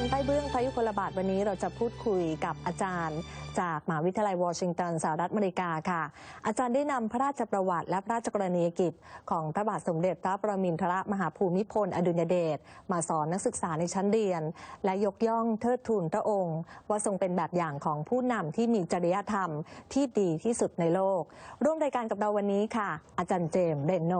คนใต้เบื้องพระยุคลบาทวันนี้เราจะพูดคุยกับอาจารย์จากมหาวิทยาลัยวอชิงตันสหรัฐอเมริกาค่ะอาจารย์ได้นำพระราชประวัติและพระราชกรณียกิจของพระบาทสมเด็จพระปรมินทรมหาภูมิพลอดุลยเดชมาสอนนักศึกษาในชั้นเรียนและยกย่องเทิดทูนพระองค์ว่าทรงเป็นแบบอย่างของผู้นำที่มีจริยธรรมที่ดีที่สุดในโลกร่วมรายการกับเราวันนี้ค่ะอาจารย์เจมส์เรนโน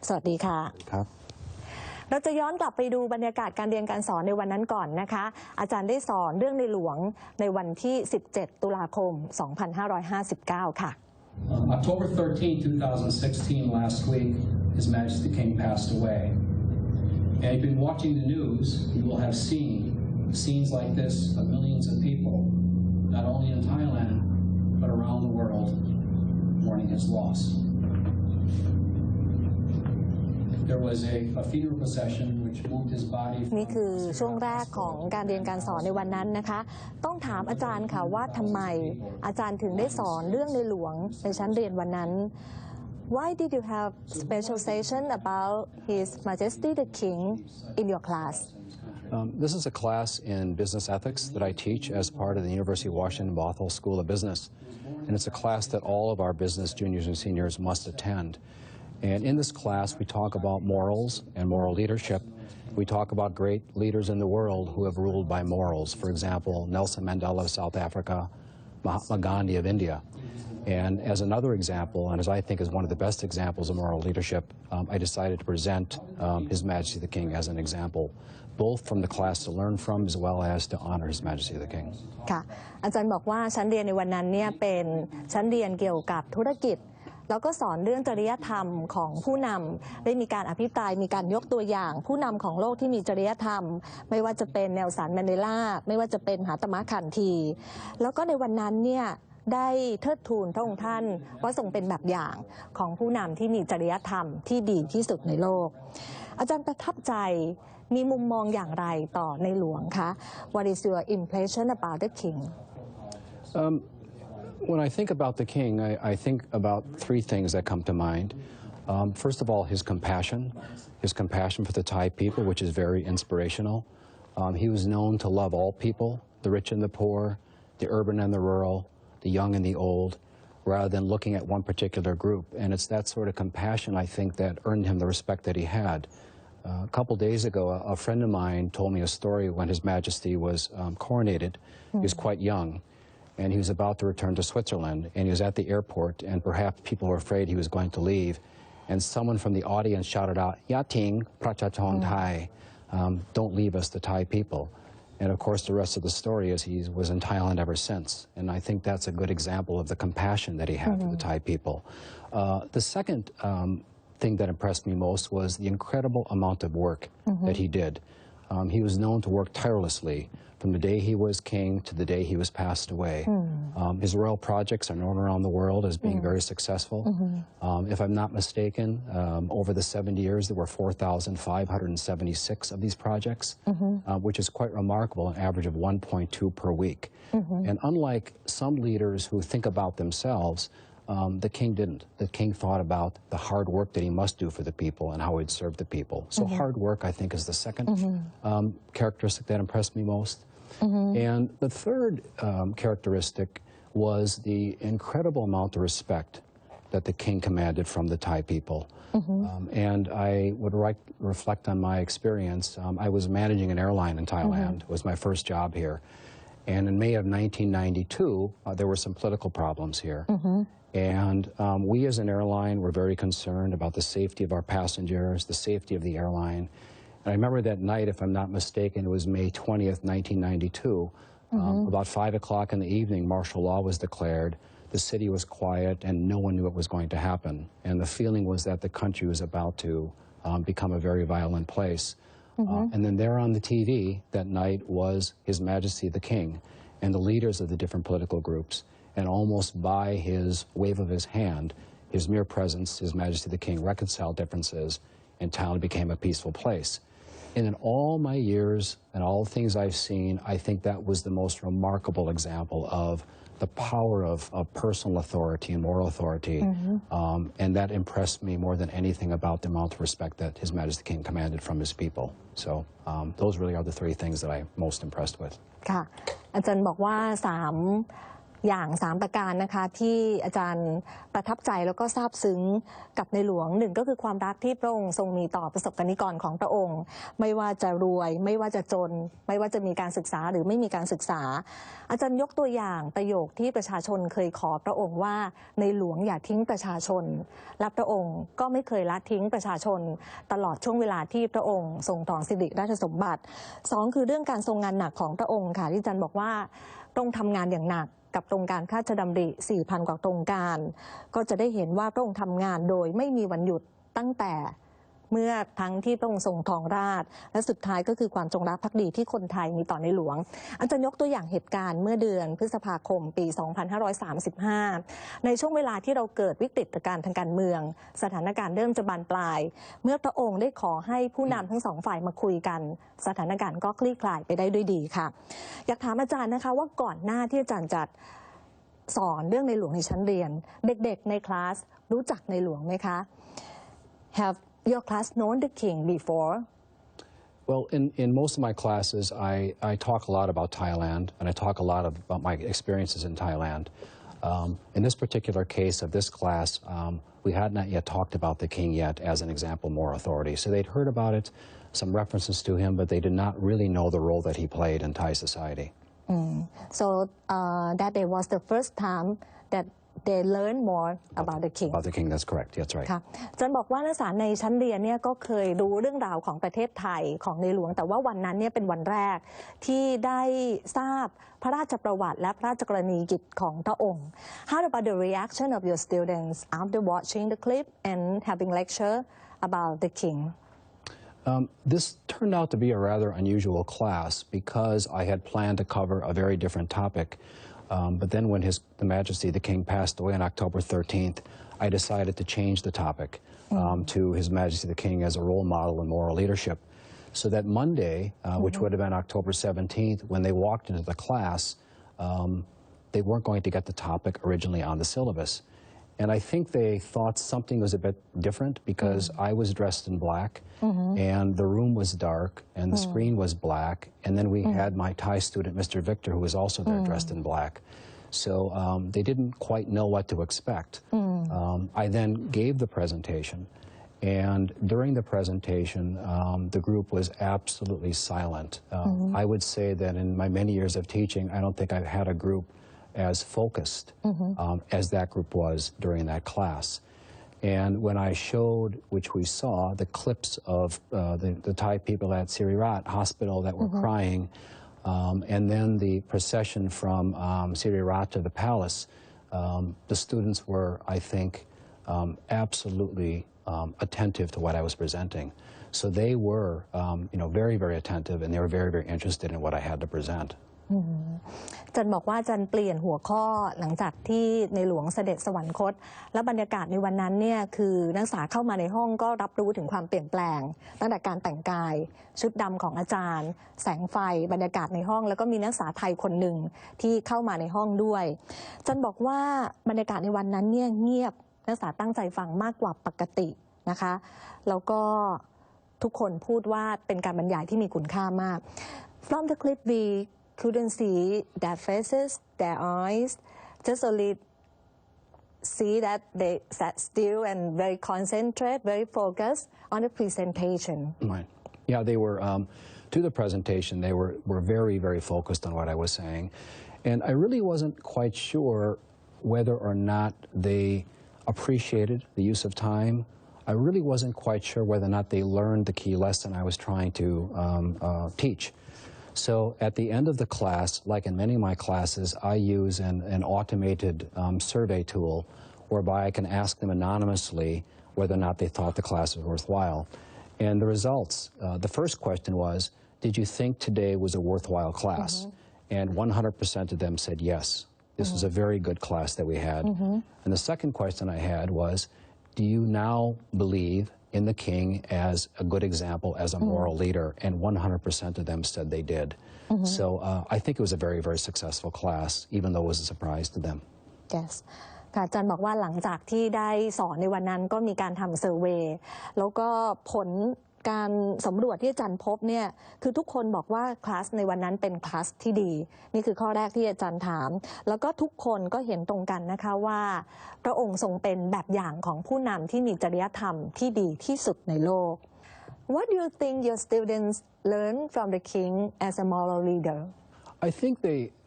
สวัสดีค่ะครับเราจะย้อนกลับไปดูบรรยากาศการเรียนการสอนในวันนั้นก่อนนะคะอาจารย์ได้สอนเรื่องในหลวงในวันที่ 17 ตุลาคม 2559 ค่ะ October 13, 2016, last week, His Majesty the King passed away. And if you've been watching the news, you will have seen scenes like this of millions of people, not only in Thailand, but around the world, mourning his loss.There was a funeral procession which moved his body. นี่คือช่วงแรกของการเรียนการสอนในวันนั้นนะคะต้องถามอาจารย์ค่ะว่าทำไมอาจารย์ถึงได้สอนเรื่องในหลวงในชั้นเรียนวันนั้น Why did you have special session about His Majesty the King in your class? This is a class in business ethics that I teach as part of the University of Washington Bothell School of Business, and it's a class that all of our business juniors and seniors must attend.And in this class, we talk about morals and moral leadership. We talk about great leaders in the world who have ruled by morals. For example, Nelson Mandela of South Africa, Mahatma Gandhi of India. And as another example, and as I think is one of the best examples of moral leadership, I decided to present His Majesty the King as an example, both from the class to learn from as well as to honor His Majesty the King. ค่ะอาจารย์บอกว่าชั้นเรียนในวันนั้นเนี่ยเป็นชั้นเรียนเกี่ยวกับธุรกิจแล้วก็สอนเรื่องจริยธรรมของผู้นำได้มีการอภิปรายมีการยกตัวอย่างผู้นำของโลกที่มีจริยธรรมไม่ว่าจะเป็นเนลสันแมนเดลาไม่ว่าจะเป็นมหาตมะขันทีแล้วก็ในวันนั้นเนี่ยได้เทิดทูนพระองค์ท่านว่าทรงเป็นแบบอย่างของผู้นำที่มีจริยธรรมที่ดีที่สุดในโลกอาจารย์ประทับใจมีมุมมองอย่างไรต่อในหลวงคะ What is your impression about the king? When I think about the king, I think about three things that come to mind. First of all, his compassion for the Thai people, which is very inspirational. He was known to love all people, the rich and the poor, the urban and the rural, the young and the old, rather than looking at one particular group. And it's that sort of compassion, I think, that earned him the respect that he had. A couple days ago, a friend of mine told me a story when His Majesty was coronated. He was quite young.And he was about to return to Switzerland, and he was at the airport, and perhaps people were afraid he was going to leave. And someone from the audience shouted out, "Ya ting, prachachon Thai, don't leave us, the Thai people." And of course, the rest of the story is he was in Thailand ever since. And I think that's a good example of the compassion that he had for the Thai people. The second thing that impressed me most was the incredible amount of work that he did. He was known to work tirelessly.From the day he was king to the day he was passed away. His royal projects are known around the world as being very successful. If I'm not mistaken, over the 70 years, there were 4,576 of these projects, which is quite remarkable, an average of 1.2 per week. And unlike some leaders who think about themselves, the king didn't. The king thought about the hard work that he must do for the people and how he'd serve the people. So hard work, I think, is the second characteristic that impressed me most.And the third characteristic was the incredible amount of respect that the king commanded from the Thai people. And I would reflect on my experience. I was managing an airline in Thailand. It was my first job here. And in May of 1992, there were some political problems here.And we as an airline were very concerned about the safety of our passengers, the safety of the airline.And I remember that night, if I'm not mistaken, it was May 20th, 1992. About 5 o'clock in the evening, martial law was declared. The city was quiet, and no one knew what was going to happen. And the feeling was that the country was about to become a very violent place. And then there on the TV that night was His Majesty the King and the leaders of the different political groups. And almost by his wave of his hand, his mere presence, His Majesty the King reconciled differences.And Thailand became a peaceful place. And in all my years and all the things I've seen, I think that was the most remarkable example of the power of personal authority and moral authority. And that impressed me more than anything about the amount of respect that His Majesty the King commanded from his people. So those really are the three things that I'm most impressed with. ค่ะอาจารย์บอกว่า3 ประการนะคะที่อาจารย์ประทับใจแล้วก็ซาบซึ้งกับในหลวงหนึ่งก็คือความรักที่พระองค์ทรงมีต่อประสบกนิกรของพระองค์ไม่ว่าจะรวยไม่ว่าจะจนไม่ว่าจะมีการศึกษาหรือไม่มีการศึกษาอาจารย์ยกตัวอย่างประโยคที่ประชาชนเคยขอพระองค์ว่าในหลวงอย่าทิ้งประชาชนและพระองค์ก็ไม่เคยละทิ้งประชาชนตลอดช่วงเวลาที่พระองค์ทรงครองสิริราชสมบัติ2คือเรื่องการทรงงานหนักของพระองค์ค่ะที่อาจารย์บอกว่าพระองค์ทำงานอย่างหนักกับโครงการพระราชดำริ 4,000 กว่าโครงการก็จะได้เห็นว่าพระองค์ทำงานโดยไม่มีวันหยุดตั้งแต่เมื่อทั้งที่พระองค์ทรงครองราชย์และสุดท้ายก็คือความจงรักภักดีที่คนไทยมีต่อในหลวงอาจารย์ยกตัวอย่างเหตุการณ์เมื่อเดือนพฤษภาคมปี 2535 ในช่วงเวลาที่เราเกิดวิกฤตการณ์ทางการเมืองสถานการณ์เริ่มจะบานปลายเมื่อพระองค์ได้ขอให้ผู้นำทั้ง2 ฝ่ายมาคุยกันสถานการณ์ก็คลี่คลายไปได้ด้วยดีค่ะอยากถามอาจารย์นะคะว่าก่อนหน้าที่อาจารย์จะสอนเรื่องในหลวงในชั้นเรียนเด็กๆในคลาสรู้จักในหลวงไหมคะ Have your class known the king before? Well, in most of my classes, I talk a lot about Thailand, and I talk a lot about my experiences in Thailand. In this particular case of this class, we had not yet talked about the king yet as an example moral authority. So they'd heard about it, some references to him, but they did not really know the role that he played in Thai society. So that day was the first time that they learned more about the king. About the king, that's correct. That's right. ค่ะอาจารย์บอกว่านักศึกษาในชั้นเรียนเนี่ยก็เคยรู้เรื่องราวของประเทศไทยของในหลวงแต่ว่าวันนั้นเนี่ยเป็นวันแรกที่ได้ทราบพระราชประวัติและพระราชกรณียกิจของพระองค์ How about the reaction of your students after watching the clip and having lecture about the king? This turned out to be a rather unusual class because I had planned to cover a very different topic. But then when His Majesty the King passed away on October 13th, I decided to change the topic to His Majesty the King as a role model in moral leadership. So that Monday, which would have been October 17th, when they walked into the class, they weren't going to get the topic originally on the syllabus. And I think they thought something was a bit different because I was dressed in black and the room was dark and the screen was black. And then we had my Thai student, Mr. Victor, who was also there dressed in black. So they didn't quite know what to expect. I then gave the presentation. And during the presentation, the group was absolutely silent. I would say that in my many years of teaching, I don't think I've had a group as focused as that group was during that class. And when I showed, which we saw, the clips of the Thai people at Sirirat Hospital that were crying, and then the procession from Sirirat to the palace, the students were, I think, absolutely attentive to what I was presenting. So they were, very, very attentive, and they were very, very interested in what I had to present. อาจารย์บอกว่าอาจารย์เปลี่ยนหัวข้อหลังจากที่ในหลวงเสด็จสวรรคตและบรรยากาศในวันนั้นเนี่ยคือนักศึกษาเข้ามาในห้องก็รับรู้ถึงความเปลี่ยนแปลงตั้งแต่การแต่งกายชุดดำของอาจารย์แสงไฟบรรยากาศในห้องแล้วก็มีนักศึกษาไทยคนหนึ่งที่เข้ามาในห้องด้วยอาจารย์บอกว่าบรรยากาศในวันนั้นเนี่ยเงียบนักศึกษาตั้งใจฟังมากกว่าปกตินะคะแล้วก็ทุกคนพูดว่าเป็นการบรรยายที่มีคุณค่ามาก From the clip we couldn't see their faces, their eyes, just only see that they sat still and very concentrated, very focused on the presentation. Right. Yeah, they were, to the presentation, they were very, very focused on what I was saying. And I really wasn't quite sure whether or not they appreciated the use of time. I really wasn't quite sure whether or not they learned the key lesson I was trying to teach. So at the end of the class, like in many of my classes, I use an automated survey tool whereby I can ask them anonymously whether or not they thought the class was worthwhile. And the results, the first question was, did you think today was a worthwhile class? And 100% of them said yes. This was a very good class that we had. And the second question I had was, do you now believe in the king as a good example, as a moral leader, and 100% of them said they did. So I think it was a very, very successful class, even though it was a surprise to them. Yes. ค่ะอาจารย์บอกว่าหลังจากที่ได้สอนในวันนั้นก็มีการทำเซอร์เวย์แล้วก็ผลการสำรวจที่อาจารย์พบเนี่ยคือทุกคนบอกว่าคลาสในวันนั้นเป็นคลาสที่ดีนี่คือข้อแรกที่อาจารย์ถามแล้วก็ทุกคนก็เห็นตรงกันนะคะว่าพระองค์ทรงเป็นแบบอย่างของผู้นำที่มีจริยธรรมที่ดีที่สุดในโลก What do you think your students learn from the king as a moral leader? I think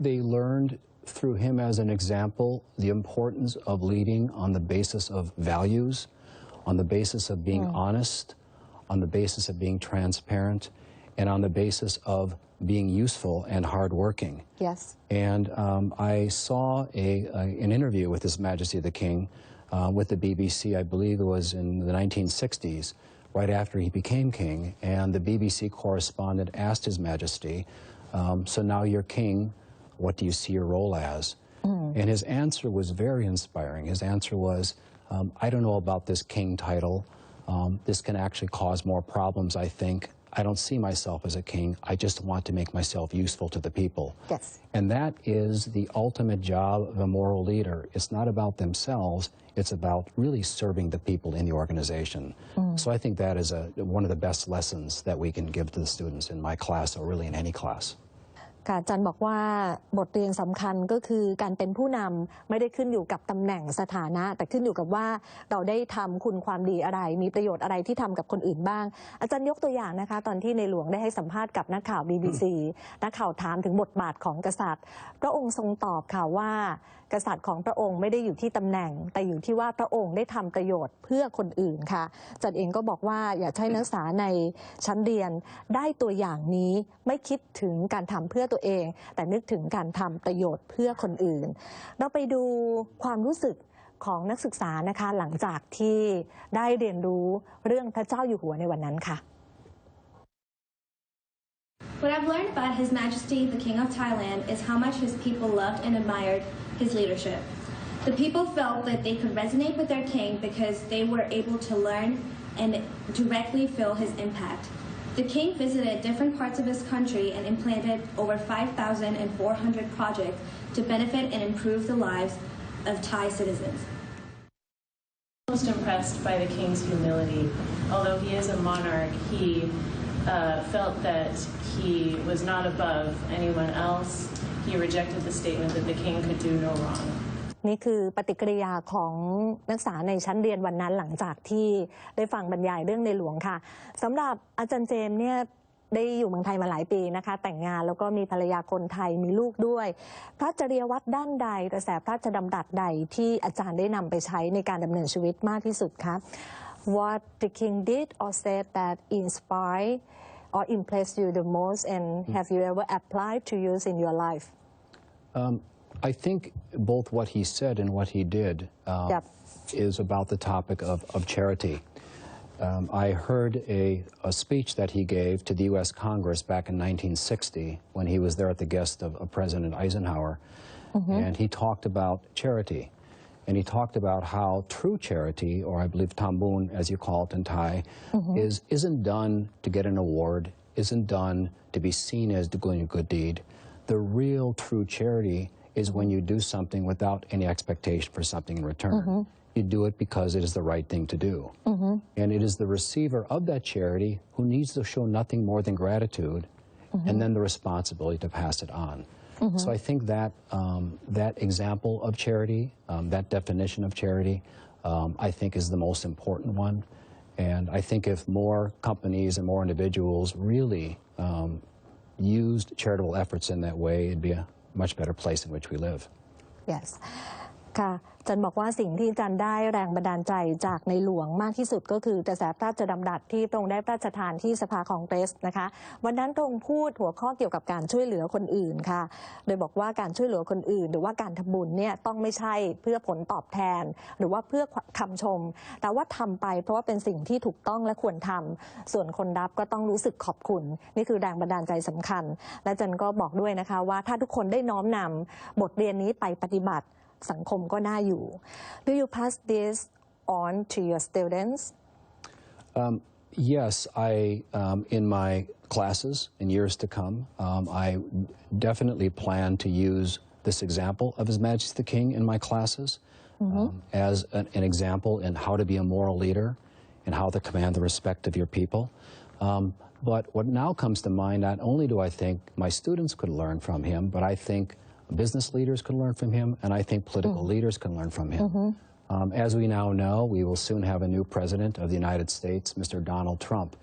they learned through him as an example the importance of leading on the basis of values, on the basis of being honest, on the basis of being transparent, and on the basis of being useful and hardworking. Yes. And I saw an interview with His Majesty the King with the BBC, I believe it was in the 1960s, right after he became king, and the BBC correspondent asked His Majesty, so now you're king, what do you see your role as? And his answer was very inspiring. His answer was, I don't know about this king title. This can actually cause more problems, I think. I don't see myself as a king. I just want to make myself useful to the people. Yes. And that is the ultimate job of a moral leader. It's not about themselves. It's about really serving the people in the organization. So I think that is one of the best lessons that we can give to the students in my class or really in any class. ค่ะอาจารย์บอกว่าบทเรียนสำคัญก็คือการเป็นผู้นำไม่ได้ขึ้นอยู่กับตำแหน่งสถานะแต่ขึ้นอยู่กับว่าเราได้ทำคุณความดีอะไรมีประโยชน์อะไรที่ทำกับคนอื่นบ้างอาจารย์ยกตัวอย่างนะคะตอนที่ในหลวงได้ให้สัมภาษณ์กับนักข่าว BBC นักข่าวถามถึงบทบาทของกษัตริย์พระองค์ทรงตอบค่ะว่ากษัตริย์ของพระองค์ไม่ได้อยู่ที่ตำแหน่งแต่อยู่ที่ว่าพระองค์ได้ทำประโยชน์เพื่อคนอื่นค่ะอาจารย์เองก็บอกว่าอยากให้นักศึกษาในชั้นเรียนได้ตัวอย่างนี้ไม่คิดถึงการทำเพื่อตัวเองแต่นึกถึงการทำประโยชน์เพื่อคนอื่นเราไปดูความรู้สึกของนักศึกษานะคะหลังจากที่ได้เรียนรู้เรื่องพระเจ้าอยู่หัวในวันนั้นค่ะ What I've learned about His Majesty, the King of Thailand, is how much his people loved and admired his leadership. The people felt that they could resonate with their king because they were able to learn and directly feel his impact. The king visited different parts of his country and implanted over 5,400 projects to benefit and improve the lives of Thai citizens. Most impressed by the king's humility. Although he is a monarch, he felt that he was not above anyone else. He rejected the statement that the king could do no wrong. นี่คือปฏิกิริยาของนักศึกษาในชั้นเรียนวันนั้นหลังจากที่ได้ฟังบรรยายเรื่องในหลวงค่ะสำหรับอาจารย์เจมส์เนี่ยได้อยู่เมืองไทยมาหลายปีนะคะแต่งงานแล้วก็มีภรรยาคนไทยมีลูกด้วยพระจริยวัตรด้านใดกระแสพระราชดำรัสใดที่อาจารย์ได้นำไปใช้ในการดำเนินชีวิตมากที่สุดคะ What the king did or said that inspired or impressed you the most and have you ever applied to use in your life? I think both what he said and what he did is about the topic of charity. I heard a speech that he gave to the U.S. Congress back in 1960 when he was there at the guest of President Eisenhower, and he talked about charity. And he talked about how true charity, or I believe tambun, as you call it in Thai, isn't done to get an award, isn't done to be seen as doing a good deed. The real true charity is when you do something without any expectation for something in return. You do it because it is the right thing to do. And it is the receiver of that charity who needs to show nothing more than gratitude and then the responsibility to pass it on. So I think that that example of charity, that definition of charity, I think is the most important one. And I think if more companies and more individuals really used charitable efforts in that way, it'd be a much better place in which we live. Yes. ค่ะอาจารย์บอกว่าสิ่งที่อาจารย์ได้แรงบันดาลใจจากในหลวงมากที่สุดก็คือกระแสพระราชดำรัสที่พระองค์ได้พระราชทานที่สภาคองเกรสนะคะวันนั้นพระองค์พูดหัวข้อเกี่ยวกับการช่วยเหลือคนอื่นค่ะโดยบอกว่าการช่วยเหลือคนอื่นหรือว่าการทำบุญเนี่ยต้องไม่ใช่เพื่อผลตอบแทนหรือว่าเพื่อคำชมแต่ว่าทำไปเพราะว่าเป็นสิ่งที่ถูกต้องและควรทำส่วนคนรับก็ต้องรู้สึกขอบคุณนี่คือแรงบันดาลใจสำคัญและอาจารย์ก็บอกด้วยนะคะว่าถ้าทุกคนได้น้อมนำบทเรียนนี้ไปปฏิบัติสังคมก็น่าอยู่ Do you pass this on to your students? Yes, in my classes in years to come, I definitely plan to use this example of His Majesty the King in my classes as an example in how to be a moral leader and how to command the respect of your people. But what now comes to mind, not only do I think my students could learn from him, but I think business leaders can learn from him, and I think political leaders can learn from him. As we now know, we will soon have a new president of the United States, Mr. Donald Trump,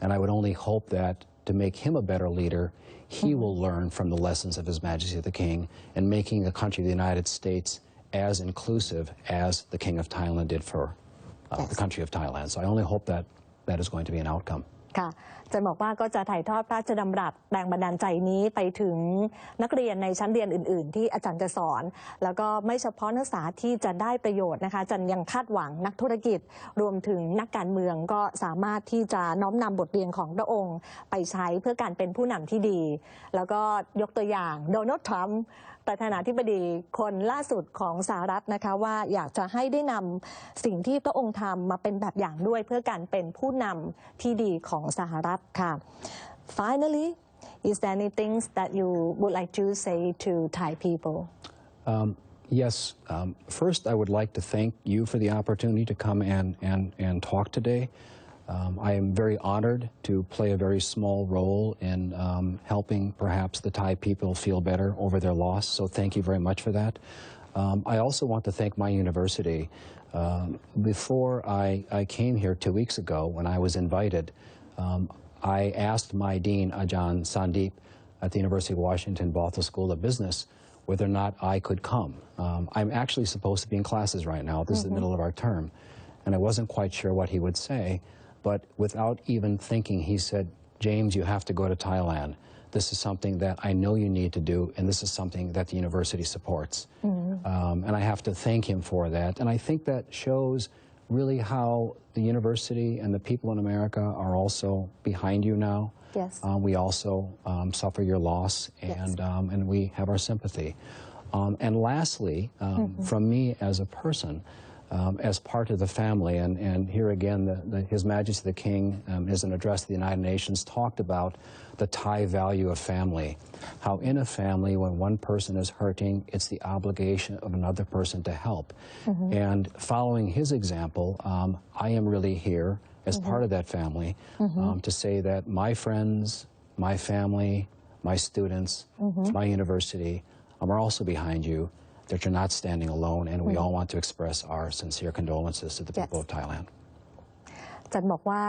and I would only hope that to make him a better leader, he will learn from the lessons of His Majesty the King in making the country of the United States as inclusive as the King of Thailand did for the country of Thailand. So I only hope that that is going to be an outcome. ค่ะอาจารย์บอกว่าก็จะถ่ายทอดพระราชดำรัสแรงบันดาลใจนี้ไปถึงนักเรียนในชั้นเรียนอื่นๆที่อาจารย์จะสอนแล้วก็ไม่เฉพาะนักศึกษาที่จะได้ประโยชน์นะคะอาจารย์ยังคาดหวังนักธุรกิจรวมถึงนักการเมืองก็สามารถที่จะน้อมนำบทเรียนของพระองค์ไปใช้เพื่อการเป็นผู้นำที่ดีแล้วก็ยกตัวอย่างโดนัลด์ทรัมป์ประธานาธิบดีคนล่าสุดของสหรัฐนะคะว่าอยากจะให้ได้นำสิ่งที่พระองค์ทำมาเป็นแบบอย่างด้วยเพื่อการเป็นผู้นำที่ดีของสหรัฐค่ะ Finally, is there anything that you would like to say to Thai people? Yes. First, I would like to thank you for the opportunity to come and talk today. I am very honored to play a very small role in helping perhaps the Thai people feel better over their loss, so thank you very much for that. I also want to thank my university. Before I came here 2 weeks ago, when I was invited, I asked my dean, Ajahn Sandeep, at the University of Washington Bothell School of Business, whether or not I could come. I'm actually supposed to be in classes right now. This is the middle of our term, and I wasn't quite sure what he would say. But without even thinking, he said, James, you have to go to Thailand. This is something that I know you need to do, and this is something that the university supports. And I have to thank him for that. And I think that shows really how the university and the people in America are also behind you now. Yes. We also suffer your loss, and we have our sympathy. And lastly, from me as a person, as part of the family, and here again, His Majesty the King, in an address to the United Nations, talked about the Thai value of family, how in a family, when one person is hurting, it's the obligation of another person to help. And following his example, I am really here as part of that family to say that my friends, my family, my students, my university are also behind you, that you're not standing alone, and we all want to express our sincere condolences to the people of Thailand. อาจารย์บอกว่า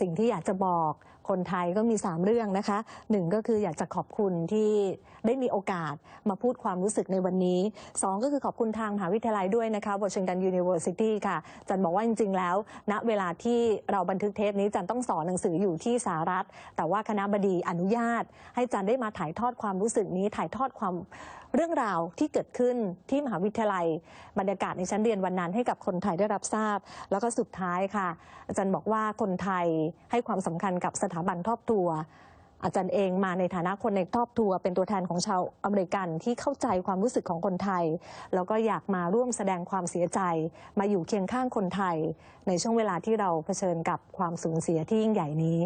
สิ่งที่อยากจะบอกคนไทยก็มี3เรื่องนะคะ1ก็คืออยากจะขอบคุณที่ได้มีโอกาสมาพูดความรู้สึกในวันนี้2ก็คือขอบคุณทางมหาวิทยาลัยด้วยนะคะ Washington University ค่ะอาจารย์บอกว่าจริงๆแล้วณเวลาที่เราบันทึกเทปนี้อาจารย์ต้องสอนหนังสืออยู่ที่สหรัฐแต่ว่าคณบดีอนุญาตให้อาจารย์ได้มาถ่ายทอดความรู้สึกนี้ถ่ายทอดความเรื่องราวที่เกิดขึ้นที่มหาวิทยาลัยบรรยากาศในชั้นเรียนวันนั้นให้กับคนไทยได้รับทราบแล้วก็สุดท้ายค่ะอาจารย์บอกว่าคนไทยให้ความสำคัญกับสถาบันครอบครัวอาจารย์เองมาในฐานะคนในครอบครัวเป็นตัวแทนของชาวอเมริกันที่เข้าใจความรู้สึกของคนไทยแล้วก็อยากมาร่วมแสดงความเสียใจมาอยู่เคียงข้างคนไทยในช่วงเวลาที่เราเผชิญกับความสูญเสียที่ยิ่งใหญ่นี้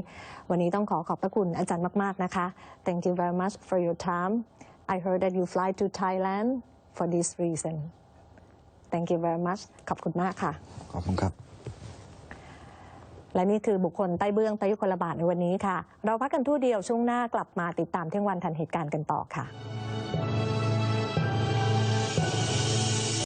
วันนี้ต้องขอบพระคุณอาจารย์มากๆนะคะ Thank you very much for your time. I heard that you fly to Thailand for this reason. Thank you very much. ขอบคุณมากค่ะขอบคุณครับและนี่คือบุคคลใต้เบื้องพระยุคลบาทในวันนี้ค่ะเราพักกันทั่วเดียวช่วงหน้ากลับมาติดตามเที่ยงวันทันเหตุการณ์กันต่อค่ะ